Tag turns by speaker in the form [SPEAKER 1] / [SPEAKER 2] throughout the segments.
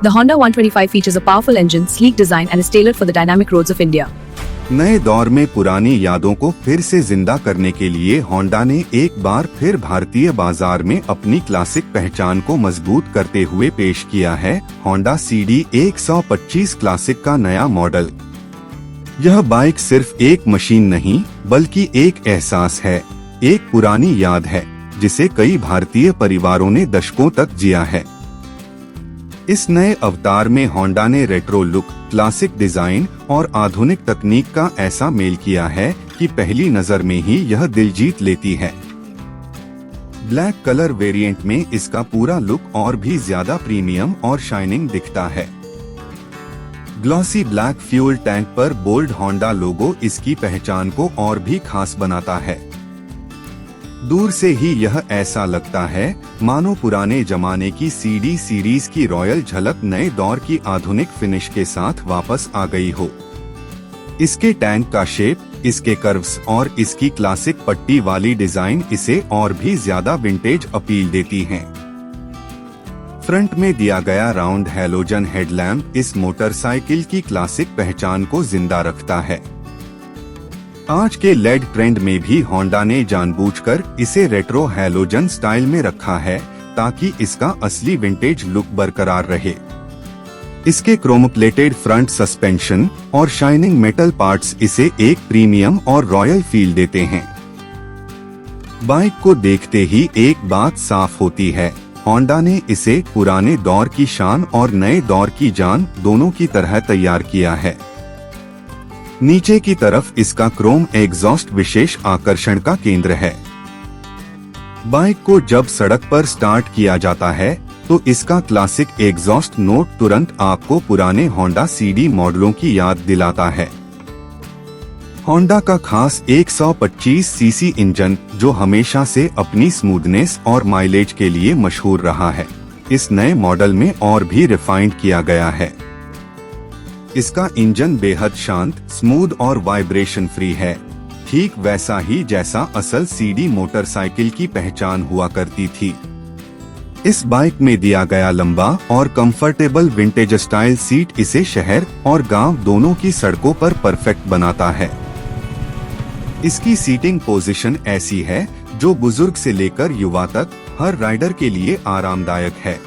[SPEAKER 1] The Honda 125 features a powerful engine, sleek design and is tailored for the dynamic roads of India.
[SPEAKER 2] नए दौर में पुरानी यादों को फिर से जिंदा करने के लिए होंडा ने एक बार फिर भारतीय बाजार में अपनी क्लासिक पहचान को मजबूत करते हुए पेश किया है होंडा CD 125 क्लासिक का नया मॉडल। यह बाइक सिर्फ एक मशीन नहीं बल्कि एक एहसास है, एक पुरानी याद है जिसे कई भारतीय परिवारों ने दशकों तक जिया है। इस नए अवतार में होंडा ने रेट्रो लुक, क्लासिक डिजाइन और आधुनिक तकनीक का ऐसा मेल किया है कि पहली नजर में ही यह दिल जीत लेती है। ब्लैक कलर वेरिएंट में इसका पूरा लुक और भी ज्यादा प्रीमियम और शाइनिंग दिखता है। ग्लॉसी ब्लैक फ्यूल टैंक पर बोल्ड होंडा लोगो इसकी पहचान को और भी खास बनाता है। दूर से ही यह ऐसा लगता है मानो पुराने जमाने की CD सीरीज की रॉयल झलक नए दौर की आधुनिक फिनिश के साथ वापस आ गई हो। इसके टैंक का शेप, इसके कर्व्स और इसकी क्लासिक पट्टी वाली डिजाइन इसे और भी ज्यादा विंटेज अपील देती हैं। फ्रंट में दिया गया राउंड हैलोजन हेडलैम्प इस मोटरसाइकिल की क्लासिक पहचान को जिंदा रखता है। आज के लेड ट्रेंड में भी होंडा ने जानबूझकर इसे रेट्रो हैलोजन स्टाइल में रखा है ताकि इसका असली विंटेज लुक बरकरार रहे। इसके क्रोम प्लेटेड फ्रंट सस्पेंशन और शाइनिंग मेटल पार्ट्स इसे एक प्रीमियम और रॉयल फील देते हैं। बाइक को देखते ही एक बात साफ होती है, होंडा ने इसे पुराने दौर की शान और नए दौर की जान दोनों की तरह तैयार किया है। नीचे की तरफ इसका क्रोम एग्जॉस्ट विशेष आकर्षण का केंद्र है। बाइक को जब सड़क पर स्टार्ट किया जाता है तो इसका क्लासिक एग्जॉस्ट नोट तुरंत आपको पुराने होंडा CD मॉडलों की याद दिलाता है। होंडा का खास 125 सीसी इंजन जो हमेशा से अपनी स्मूथनेस और माइलेज के लिए मशहूर रहा है, इस नए मॉडल में और भी रिफाइंड किया गया है। इसका इंजन बेहद शांत, स्मूथ और वाइब्रेशन फ्री है, ठीक वैसा ही जैसा असल CD मोटरसाइकिल की पहचान हुआ करती थी। इस बाइक में दिया गया लंबा और कंफर्टेबल विंटेज स्टाइल सीट इसे शहर और गांव दोनों की सड़कों पर परफेक्ट बनाता है। इसकी सीटिंग पोजीशन ऐसी है जो बुजुर्ग से लेकर युवा तक हर राइडर के लिए आरामदायक है।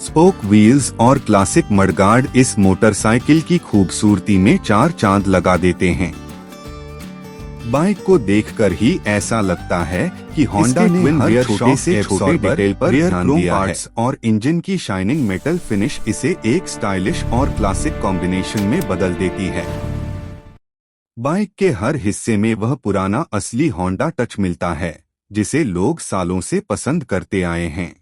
[SPEAKER 2] स्पोक व्हील्स और क्लासिक मडगार्ड इस मोटरसाइकिल की खूबसूरती में चार चांद लगा देते हैं। बाइक को देखकर ही ऐसा लगता है कि होंडा ने हर छोटे से छोटे डिटेल पर ध्यान दिया है और इंजन की शाइनिंग मेटल फिनिश इसे एक स्टाइलिश और क्लासिक कॉम्बिनेशन में बदल देती है। बाइक के हर हिस्से में वह पुराना असली होंडा टच मिलता है जिसे लोग सालों से पसंद करते आए हैं।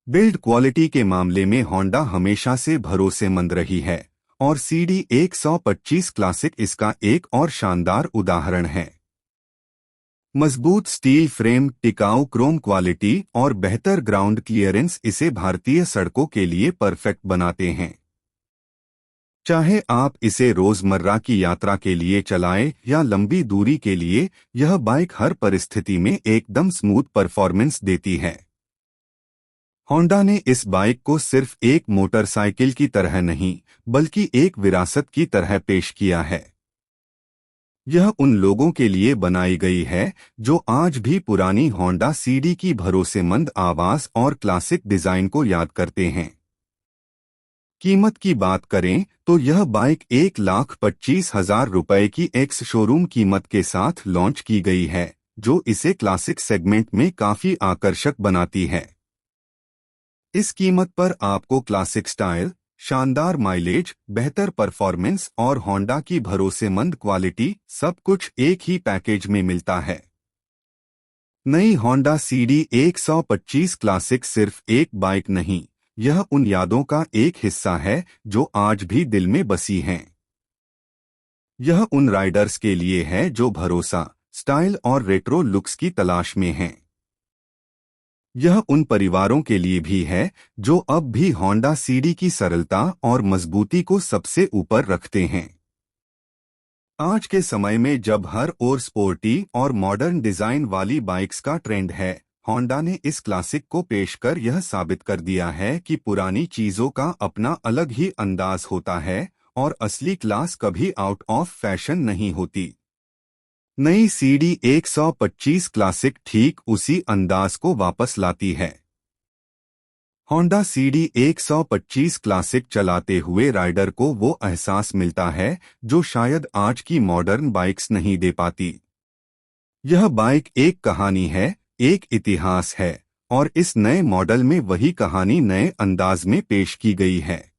[SPEAKER 2] बिल्ड क्वालिटी के मामले में होंडा हमेशा से भरोसेमंद रही है और CD 125 क्लासिक इसका एक और शानदार उदाहरण है। मजबूत स्टील फ्रेम, टिकाऊ क्रोम क्वालिटी और बेहतर ग्राउंड क्लियरेंस इसे भारतीय सड़कों के लिए परफेक्ट बनाते हैं। चाहे आप इसे रोजमर्रा की यात्रा के लिए चलाएं या लंबी दूरी के लिए, यह बाइक हर परिस्थिति में एकदम स्मूथ परफॉर्मेंस देती है। होंडा ने इस बाइक को सिर्फ एक मोटरसाइकिल की तरह नहीं बल्कि एक विरासत की तरह पेश किया है। यह उन लोगों के लिए बनाई गई है जो आज भी पुरानी होंडा CD की भरोसेमंद आवाज और क्लासिक डिजाइन को याद करते हैं। कीमत की बात करें तो यह बाइक 1,25,000 रुपए की एक्स शोरूम कीमत के साथ लॉन्च की गई है, जो इसे क्लासिक सेगमेंट में काफी आकर्षक बनाती है। इस कीमत पर आपको क्लासिक स्टाइल, शानदार माइलेज, बेहतर परफॉर्मेंस और होंडा की भरोसेमंद क्वालिटी सब कुछ एक ही पैकेज में मिलता है। नई होंडा CD 125 क्लासिक सिर्फ एक बाइक नहीं, यह उन यादों का एक हिस्सा है जो आज भी दिल में बसी हैं। यह उन राइडर्स के लिए है जो भरोसा, स्टाइल और रेट्रो लुक्स की तलाश में हैं। यह उन परिवारों के लिए भी है जो अब भी होंडा CD की सरलता और मजबूती को सबसे ऊपर रखते हैं। आज के समय में जब हर ओर स्पोर्टी और मॉडर्न डिजाइन वाली बाइक्स का ट्रेंड है, होंडा ने इस क्लासिक को पेश कर यह साबित कर दिया है कि पुरानी चीजों का अपना अलग ही अंदाज होता है और असली क्लास कभी आउट ऑफ फैशन नहीं होती। नई CD 125 क्लासिक ठीक उसी अंदाज को वापस लाती है। होंडा CD 125 क्लासिक चलाते हुए राइडर को वो एहसास मिलता है जो शायद आज की मॉडर्न बाइक्स नहीं दे पाती। यह बाइक एक कहानी है, एक इतिहास है और इस नए मॉडल में वही कहानी नए अंदाज में पेश की गई है।